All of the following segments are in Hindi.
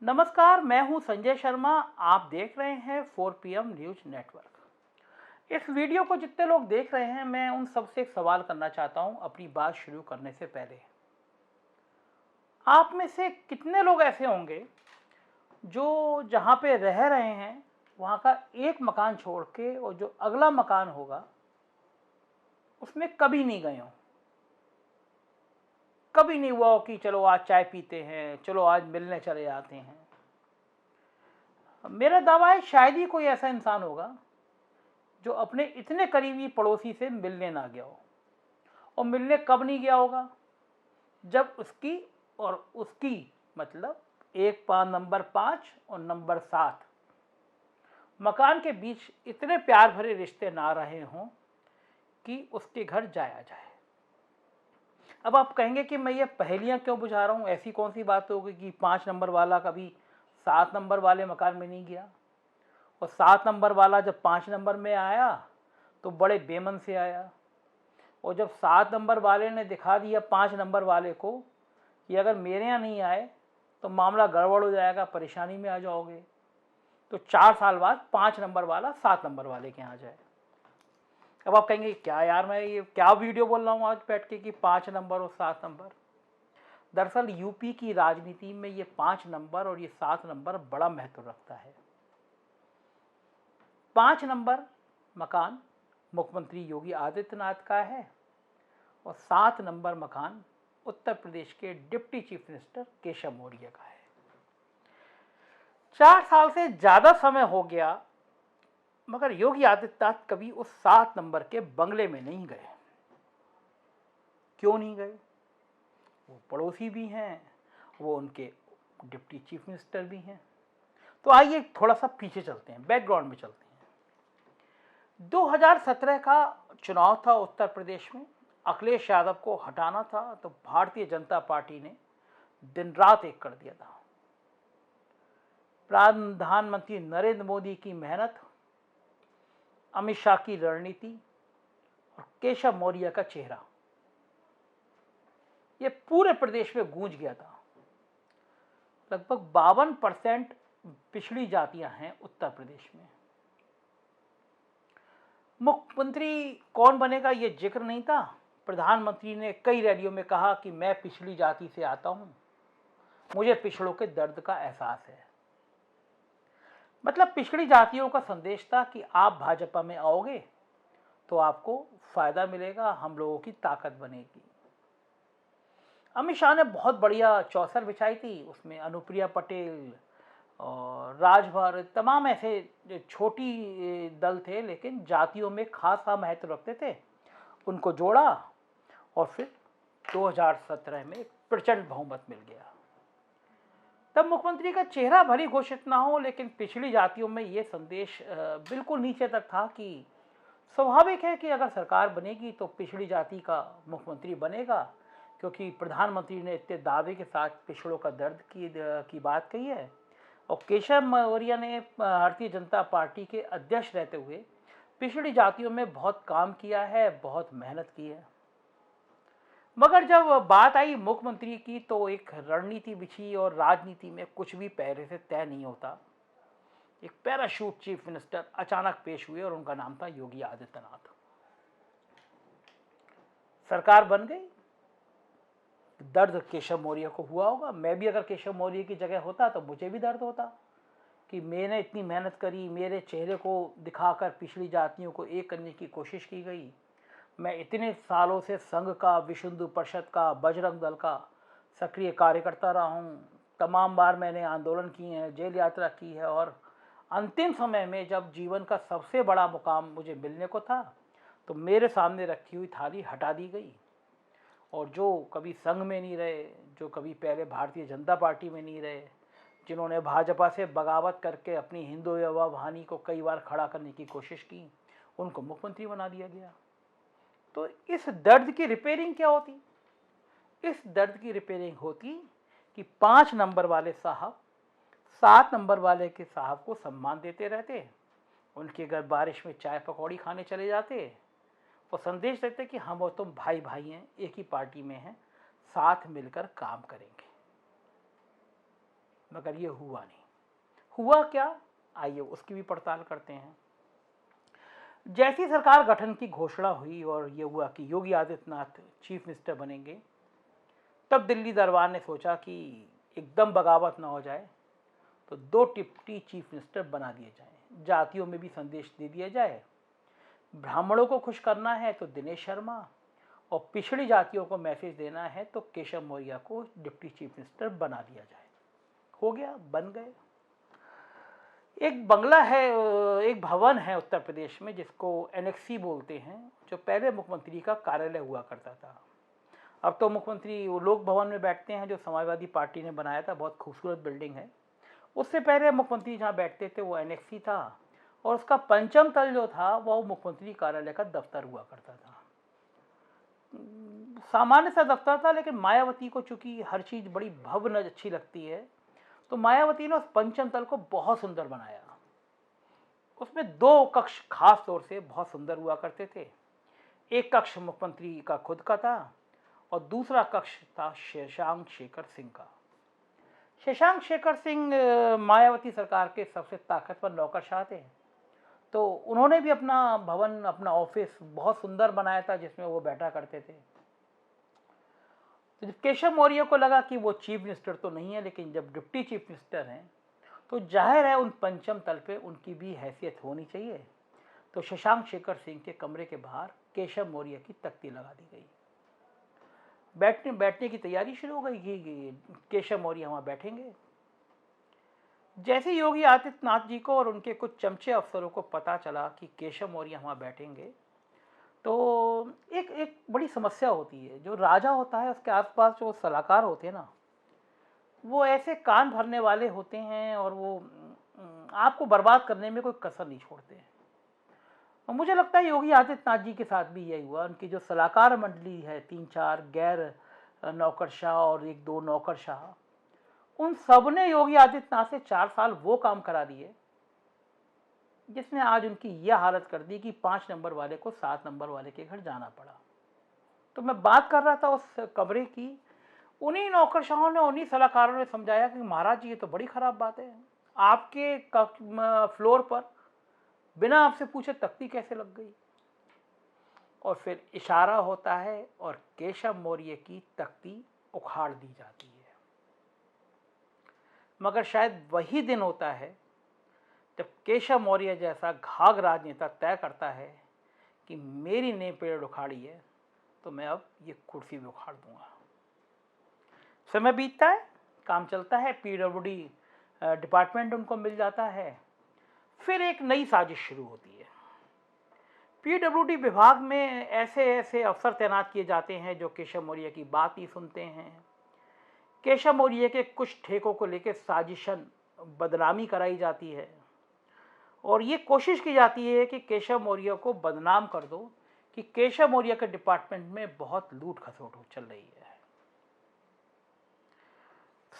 नमस्कार, मैं हूं संजय शर्मा। आप देख रहे हैं 4 PM न्यूज नेटवर्क। इस वीडियो को जितने लोग देख रहे हैं, मैं उन सबसे एक सवाल करना चाहता हूं अपनी बात शुरू करने से पहले। आप में से कितने लोग ऐसे होंगे जो जहां पे रह रहे हैं वहां का एक मकान छोड़ के और जो अगला मकान होगा उसमें कभी नहीं गए हों? कभी नहीं हुआ हो कि चलो आज चाय पीते हैं, चलो आज मिलने चले जाते हैं। मेरा दावा है शायद ही कोई ऐसा इंसान होगा जो अपने इतने करीबी पड़ोसी से मिलने ना गया हो। और मिलने कब नहीं गया होगा? जब उसकी और उसकी मतलब नंबर 5 और नंबर 7 मकान के बीच इतने प्यार भरे रिश्ते ना रहे हों कि उसके घर जाया जाए। अब आप कहेंगे कि मैं ये पहेलियां क्यों बुझा रहा हूं, ऐसी कौन सी बात होगी कि 5 नंबर वाला कभी 7 नंबर वाले मकान में नहीं गया, और 7 नंबर वाला जब 5 नंबर में आया तो बड़े बेमन से आया, और जब 7 नंबर वाले ने दिखा दिया 5 नंबर वाले को कि अगर मेरे यहाँ नहीं आए तो मामला गड़बड़ हो जाएगा, परेशानी में आ जाओगे, तो 4 साल बाद 5 नंबर वाला 7 नंबर वाले के यहाँ जाए। अब आप कहेंगे क्या यार, मैं ये क्या वीडियो बोल रहा हूँ आज बैठ के कि 5 नंबर और 7 नंबर। दरअसल यूपी की राजनीति में ये 5 नंबर और ये 7 नंबर बड़ा महत्व रखता है। 5 नंबर मकान मुख्यमंत्री योगी आदित्यनाथ का है और 7 नंबर मकान उत्तर प्रदेश के deputy chief minister Keshav Maurya का है। 4 साल से ज्यादा समय हो गया, मगर योगी आदित्यनाथ कभी उस 7 नंबर के बंगले में नहीं गए। क्यों नहीं गए? वो पड़ोसी भी हैं, वो उनके डिप्टी चीफ मिनिस्टर भी हैं। तो आइए थोड़ा सा पीछे चलते हैं, बैकग्राउंड में चलते हैं। 2017 का चुनाव था उत्तर प्रदेश में। अखिलेश यादव को हटाना था तो भारतीय जनता पार्टी ने दिन रात एक कर दिया था। प्रधानमंत्री नरेंद्र मोदी की मेहनत, अमित शाह की रणनीति और केशव मौर्य का चेहरा, ये पूरे प्रदेश में गूंज गया था। लगभग 52% पिछड़ी जातियां हैं उत्तर प्रदेश में। मुख्यमंत्री कौन बनेगा ये जिक्र नहीं था। प्रधानमंत्री ने कई रैलियों में कहा कि मैं पिछड़ी जाति से आता हूं, मुझे पिछड़ों के दर्द का एहसास है। मतलब पिछड़ी जातियों का संदेश था कि आप भाजपा में आओगे तो आपको फायदा मिलेगा, हम लोगों की ताकत बनेगी। अमित शाह ने बहुत बढ़िया चौसर बिछाई थी, उसमें अनुप्रिया पटेल और राजभर, तमाम ऐसे जो छोटी दल थे लेकिन जातियों में खासा महत्व रखते थे, उनको जोड़ा और फिर 2017 में प्रचंड बहुमत मिल गया। तब मुख्यमंत्री का चेहरा भले घोषित ना हो, लेकिन पिछड़ी जातियों में ये संदेश बिल्कुल नीचे तक था कि स्वाभाविक है कि अगर सरकार बनेगी तो पिछड़ी जाति का मुख्यमंत्री बनेगा, क्योंकि प्रधानमंत्री ने इतने दावे के साथ पिछड़ों का दर्द की बात कही है। और केशव मौर्य ने भारतीय जनता पार्टी के अध्यक्ष रहते हुए पिछड़ी जातियों में बहुत काम किया है, बहुत मेहनत की है। मगर जब बात आई मुख्यमंत्री की तो एक रणनीति बिछी, और राजनीति में कुछ भी पहले से तय नहीं होता। एक पैराशूट चीफ मिनिस्टर अचानक पेश हुए और उनका नाम था योगी आदित्यनाथ। सरकार बन गई। दर्द केशव मौर्य को हुआ होगा। मैं भी अगर केशव मौर्य की जगह होता तो मुझे भी दर्द होता कि मैंने इतनी मेहनत करी, मेरे चेहरे को दिखाकर पिछड़ी जातियों को एक करने की कोशिश की गई। मैं इतने सालों से संघ का, विश्व हिंदू परिषद का, बजरंग दल का सक्रिय कार्यकर्ता रहा हूँ। तमाम बार मैंने आंदोलन किए हैं, जेल यात्रा की है, और अंतिम समय में जब जीवन का सबसे बड़ा मुकाम मुझे मिलने को था तो मेरे सामने रखी हुई थाली हटा दी गई। और जो कभी संघ में नहीं रहे, जो कभी पहले भारतीय जनता पार्टी में नहीं रहे, जिन्होंने भाजपा से बगावत करके अपनी हिंदुत्व वाहिनी को कई बार खड़ा करने की कोशिश की, उनको मुख्यमंत्री बना दिया गया। तो इस दर्द की रिपेयरिंग क्या होती? इस दर्द की रिपेयरिंग होती कि 5 नंबर वाले साहब 7 नंबर वाले के साहब को सम्मान देते रहते, उनके घर बारिश में चाय पकौड़ी खाने चले जाते और संदेश देते कि हम और तुम भाई भाई हैं, एक ही पार्टी में हैं, साथ मिलकर काम करेंगे। मगर ये हुआ नहीं। हुआ क्या, आइए उसकी भी पड़ताल करते हैं। जैसी सरकार गठन की घोषणा हुई और ये हुआ कि योगी आदित्यनाथ चीफ मिनिस्टर बनेंगे, तब दिल्ली दरबार ने सोचा कि एकदम बगावत ना हो जाए, तो 2 डिप्टी चीफ मिनिस्टर बना दिए जाएं, जातियों में भी संदेश दे दिया जाए। ब्राह्मणों को खुश करना है तो दिनेश शर्मा, और पिछड़ी जातियों को मैसेज देना है तो केशव मौर्य को डिप्टी चीफ मिनिस्टर बना दिया जाए। हो गया, बन गए। एक बंगला है, एक भवन है उत्तर प्रदेश में जिसको एनेक्सी बोलते हैं, जो पहले मुख्यमंत्री का कार्यालय हुआ करता था। अब तो मुख्यमंत्री वो लोक भवन में बैठते हैं जो समाजवादी पार्टी ने बनाया था, बहुत खूबसूरत बिल्डिंग है। उससे पहले मुख्यमंत्री जहाँ बैठते थे वो एनेक्सी था, और उसका 5म तल जो था वो मुख्यमंत्री कार्यालय का दफ्तर हुआ करता था। सामान्य सा दफ्तर था, लेकिन मायावती को चूंकि हर चीज़ बड़ी भव्य अच्छी लगती है, तो मायावती ने उस 5म तल को बहुत सुंदर बनाया। उसमें 2 कक्ष खास तौर से बहुत सुंदर हुआ करते थे। एक कक्ष मुख्यमंत्री का खुद का था और दूसरा कक्ष था शशांक शेखर सिंह का। शशांक शेखर सिंह मायावती सरकार के सबसे ताकतवर नौकरशाह थे, तो उन्होंने भी अपना भवन, अपना ऑफिस बहुत सुंदर बनाया था जिसमें वो बैठा करते थे। तो जब केशव मौर्य को लगा कि वो चीफ मिनिस्टर तो नहीं है, लेकिन जब डिप्टी चीफ मिनिस्टर हैं तो जाहिर है उन 5म तल पे उनकी भी हैसियत होनी चाहिए। तो शशांक शेखर सिंह के कमरे के बाहर केशव मौर्य की तख्ती लगा दी गई। बैठने की तैयारी शुरू हो गई कि केशव मौर्य वहाँ बैठेंगे। जैसे योगी आदित्यनाथ जी को और उनके कुछ चमचे अफसरों को पता चला कि केशव मौर्य वहाँ बैठेंगे, तो एक बड़ी समस्या होती है। जो राजा होता है उसके आसपास जो सलाहकार होते हैं ना, वो ऐसे कान भरने वाले होते हैं और वो आपको बर्बाद करने में कोई कसर नहीं छोड़ते हैं। और मुझे लगता है योगी आदित्यनाथ जी के साथ भी यही हुआ। उनकी जो सलाहकार मंडली है, 3-4 गैर नौकरशाह और 1-2 नौकरशाह, उन सब ने योगी आदित्यनाथ से 4 साल वो काम करा दिए जिसने आज उनकी यह हालत कर दी कि 5 नंबर वाले को 7 नंबर वाले के घर जाना पड़ा। तो मैं बात कर रहा था उस कमरे की। उन्हीं नौकरशाहों ने, उन्हीं सलाहकारों ने समझाया कि महाराज जी ये तो बड़ी खराब बात है, आपके फ्लोर पर बिना आपसे पूछे तख्ती कैसे लग गई। और फिर इशारा होता है और केशव मौर्य की तख्ती उखाड़ दी जाती है। मगर शायद वही दिन होता है जब केशव मौर्य जैसा घाघ राजनेता तय करता है कि मेरी नेम पेड़ उखाड़ी है तो मैं अब ये कुर्सी भी उखाड़ दूंगा। समय बीतता है, काम चलता है, पीडब्ल्यूडी डिपार्टमेंट उनको मिल जाता है। फिर एक नई साजिश शुरू होती है। पीडब्ल्यूडी विभाग में ऐसे ऐसे अफसर तैनात किए जाते हैं जो केशव मौर्य की बात ही सुनते हैं। केशव मौर्य के कुछ ठेकों को लेकर साजिशन बदनामी कराई जाती है और ये कोशिश की जाती है कि केशव मौर्य को बदनाम कर दो कि केशव मौर्य के डिपार्टमेंट में बहुत लूट खसोट चल रही है।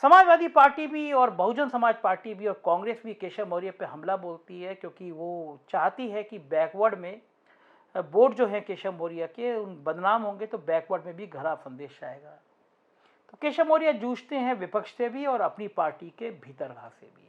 समाजवादी पार्टी भी और बहुजन समाज पार्टी भी और कांग्रेस भी केशव मौर्य पे हमला बोलती है, क्योंकि वो चाहती है कि बैकवर्ड में वोट जो है केशव मौर्य के उन बदनाम होंगे तो बैकवर्ड में भी खराब संदेश आएगा। तो केशव मौर्य जूझते हैं विपक्ष से भी और अपनी पार्टी के भीतरघा से भी।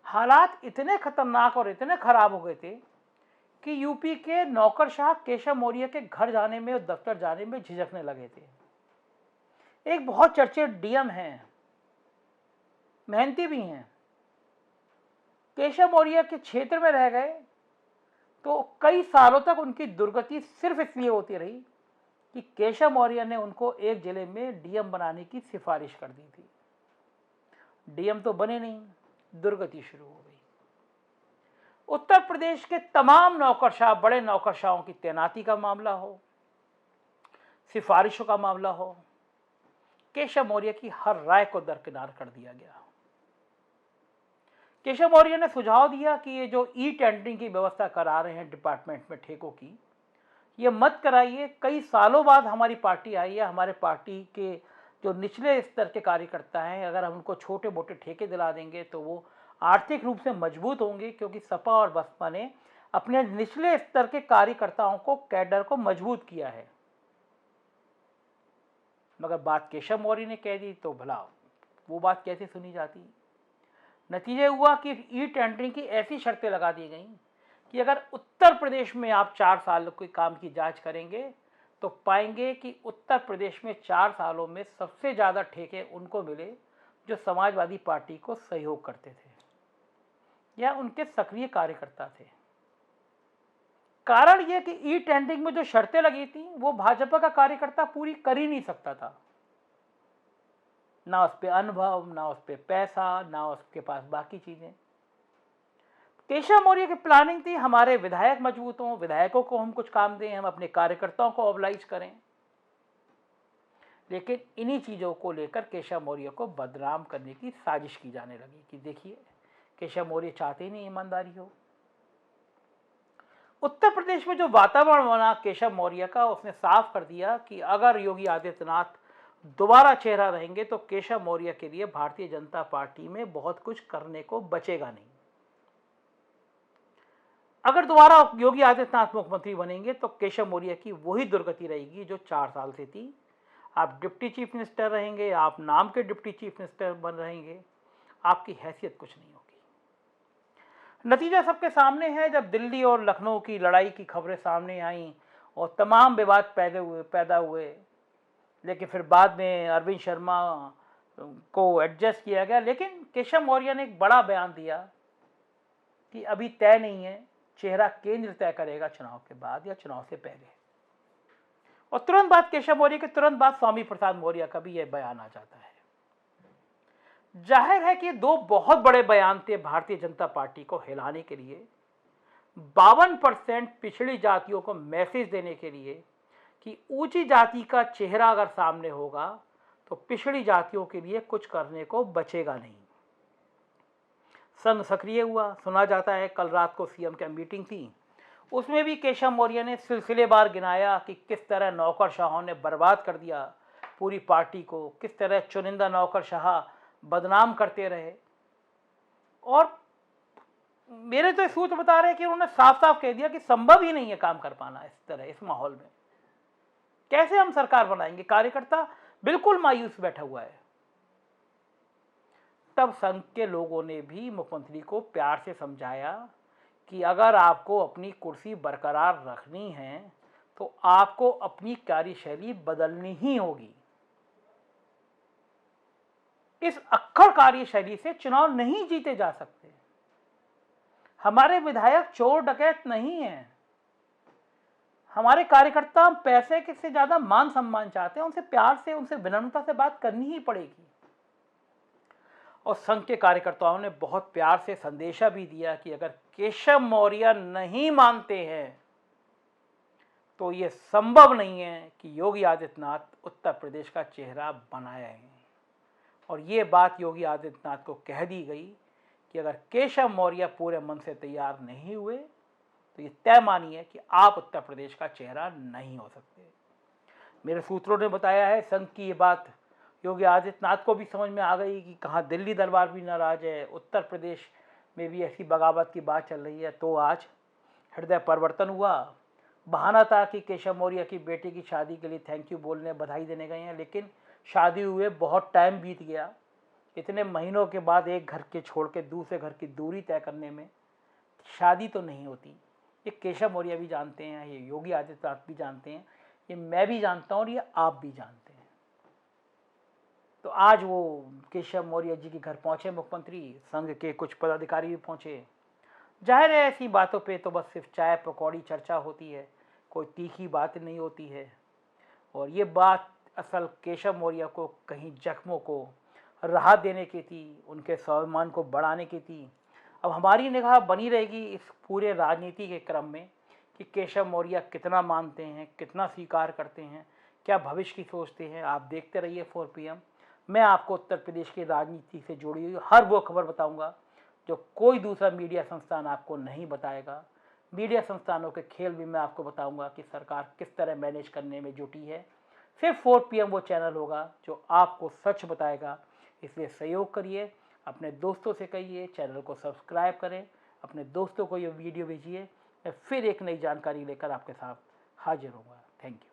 हालात इतने खतरनाक और इतने खराब हो गए थे कि यूपी के नौकरशाह केशव मौर्य के घर जाने में और दफ्तर जाने में झिझकने लगे थे। एक बहुत चर्चित डीएम हैं, मेहनती भी हैं, केशव मौर्य के क्षेत्र में रह गए तो कई सालों तक उनकी दुर्गति सिर्फ इसलिए होती रही कि केशव मौर्य ने उनको एक जिले में डीएम बनाने की सिफारिश कर दी थी। डीएम तो बने नहीं, दुर्गति शुरू हो गई। उत्तर प्रदेश के तमाम नौकरशाह, बड़े नौकरशाहों की तैनाती का मामला हो, सिफारिशों का मामला हो, केशव मौर्य की हर राय को दरकिनार कर दिया गया। केशव मौर्य ने सुझाव दिया कि ये जो ई टेंडरिंग की व्यवस्था करा रहे हैं डिपार्टमेंट में ठेकों की, ये मत कराइए। कई सालों बाद हमारी पार्टी आई है, हमारे पार्टी के जो निचले स्तर के कार्यकर्ता हैं, अगर हम उनको छोटे मोटे ठेके दिला देंगे तो वो आर्थिक रूप से मजबूत होंगे, क्योंकि सपा और बसपा ने अपने निचले स्तर के कार्यकर्ताओं को, कैडर को मजबूत किया है। मगर बात केशव मौर्य ने कह दी तो भला वो बात कैसे सुनी जाती। नतीजे हुआ कि ई टेंडरिंग की ऐसी शर्तें लगा दी गई कि अगर उत्तर प्रदेश में आप 4 साल कोई काम की जांच करेंगे तो पाएंगे कि उत्तर प्रदेश में 4 सालों में सबसे ज़्यादा ठेके उनको मिले जो समाजवादी पार्टी को सहयोग करते थे या उनके सक्रिय कार्यकर्ता थे। कारण यह कि ई टेंडरिंग में जो शर्तें लगी थी वो भाजपा का कार्यकर्ता पूरी कर ही नहीं सकता था। ना उस पर अनुभव, ना उस पर पैसा, ना उसके पास बाकी चीजें। केशव मौर्य की प्लानिंग थी हमारे विधायक मजबूत हों, विधायकों को हम कुछ काम दें, हम अपने कार्यकर्ताओं को मोबिलाइज करें। लेकिन इन्हीं चीजों को लेकर केशव मौर्य को बदनाम करने की साजिश की जाने लगी कि देखिए केशव मौर्य चाहते ही नहीं ईमानदारी हो। उत्तर प्रदेश में जो वातावरण बना केशव मौर्य का, उसने साफ कर दिया कि अगर योगी आदित्यनाथ दोबारा चेहरा रहेंगे तो केशव मौर्य के लिए भारतीय जनता पार्टी में बहुत कुछ करने को बचेगा नहीं। अगर दोबारा योगी आदित्यनाथ मुख्यमंत्री बनेंगे तो केशव मौर्य की वही दुर्गति रहेगी जो 4 साल से थी। आप डिप्टी चीफ मिनिस्टर रहेंगे, आप नाम के डिप्टी चीफ मिनिस्टर बन रहेंगे, आपकी हैसियत कुछ नहीं होगी। नतीजा सबके सामने है। जब दिल्ली और लखनऊ की लड़ाई की खबरें सामने आईं और तमाम विवाद पैदा हुए, लेकिन फिर बाद में अरविंद शर्मा को एडजस्ट किया गया। लेकिन केशव मौर्य ने एक बड़ा बयान दिया कि अभी तय नहीं है, चेहरा केंद्र तय करेगा चुनाव के बाद या चुनाव से पहले। और तुरंत बाद केशव मौर्य के तुरंत बाद स्वामी प्रसाद मौर्य का भी यह बयान आ जाता है। जाहिर है कि 2 बहुत बड़े बयान थे भारतीय जनता पार्टी को हिलाने के लिए, 52% पिछड़ी जातियों को मैसेज देने के लिए कि ऊंची जाति का चेहरा अगर सामने होगा तो पिछड़ी जातियों के लिए कुछ करने को बचेगा नहीं। संघ सक्रिय हुआ। सुना जाता है कल रात को सीएम की मीटिंग थी, उसमें भी केशव मौर्य ने सिलसिलेवार गिनाया कि किस तरह नौकरशाहों ने बर्बाद कर दिया पूरी पार्टी को, किस तरह चुनिंदा नौकरशाह बदनाम करते रहे। और मेरे तो सूत्र बता रहे हैं कि उन्होंने साफ साफ कह दिया कि संभव ही नहीं है काम कर पाना इस तरह, इस माहौल में कैसे हम सरकार बनाएंगे। कार्यकर्ता बिल्कुल मायूस बैठा हुआ है। तब संघ के लोगों ने भी मुख्यमंत्री को प्यार से समझाया कि अगर आपको अपनी कुर्सी बरकरार रखनी है तो आपको अपनी कार्यशैली बदलनी ही होगी। इस अक्खड़ कार्यशैली से चुनाव नहीं जीते जा सकते। हमारे विधायक चोर डकैत नहीं हैं। हमारे कार्यकर्ता पैसे के से ज्यादा मान सम्मान चाहते हैं। उनसे प्यार से, उनसे विनम्रता से बात करनी ही पड़ेगी। और संघ के कार्यकर्ताओं ने बहुत प्यार से संदेशा भी दिया कि अगर केशव मौर्य नहीं मानते हैं तो यह संभव नहीं है कि योगी आदित्यनाथ उत्तर प्रदेश का चेहरा बनाए हैं। और ये बात योगी आदित्यनाथ को कह दी गई कि अगर केशव मौर्य पूरे मन से तैयार नहीं हुए तो ये तय मानिए कि आप उत्तर प्रदेश का चेहरा नहीं हो सकते। मेरे सूत्रों ने बताया है संघ की ये बात योगी आदित्यनाथ को भी समझ में आ गई कि कहाँ दिल्ली दरबार भी नाराज है, उत्तर प्रदेश में भी ऐसी बगावत की बात चल रही है। तो आज हृदय परिवर्तन हुआ। बहाना था कि केशव मौर्य की बेटी की शादी के लिए थैंक यू बोलने, बधाई देने गए हैं, लेकिन शादी हुए बहुत टाइम बीत गया। इतने महीनों के बाद एक घर के छोड़ के दूसरे घर की दूरी तय करने में शादी तो नहीं होती। ये केशव मौर्य भी जानते हैं, ये योगी आदित्यनाथ भी जानते हैं, ये मैं भी जानता हूँ और ये आप भी जानते हैं। तो आज वो केशव मौर्य जी के घर पहुंचे मुख्यमंत्री, संघ के कुछ पदाधिकारी भी पहुंचे। जाहिर है ऐसी बातों पे तो बस सिर्फ चाय पकौड़ी चर्चा होती है, कोई तीखी बात नहीं होती है। और ये बात असल केशव मौर्य को कहीं जख्मों को राहत देने की थी, उनके स्वाभिमान को बढ़ाने की थी। अब हमारी निगाह बनी रहेगी इस पूरे राजनीति के क्रम में कि केशव मौर्य कितना मानते हैं, कितना स्वीकार करते हैं, क्या भविष्य की सोचते हैं। आप देखते रहिए 4 PM। मैं आपको उत्तर प्रदेश की राजनीति से जुड़ी हुई हर वो खबर बताऊंगा जो कोई दूसरा मीडिया संस्थान आपको नहीं बताएगा। मीडिया संस्थानों के खेल भी मैं आपको बताऊंगा कि सरकार किस तरह मैनेज करने में जुटी है। सिर्फ 4 PM वो चैनल होगा जो आपको सच बताएगा। इसलिए सहयोग करिए, अपने दोस्तों से कहिए, चैनल को सब्सक्राइब करें, अपने दोस्तों को ये वीडियो भेजिए। मैं फिर एक नई जानकारी लेकर आपके साथ हाजिर होऊंगा। Thank you.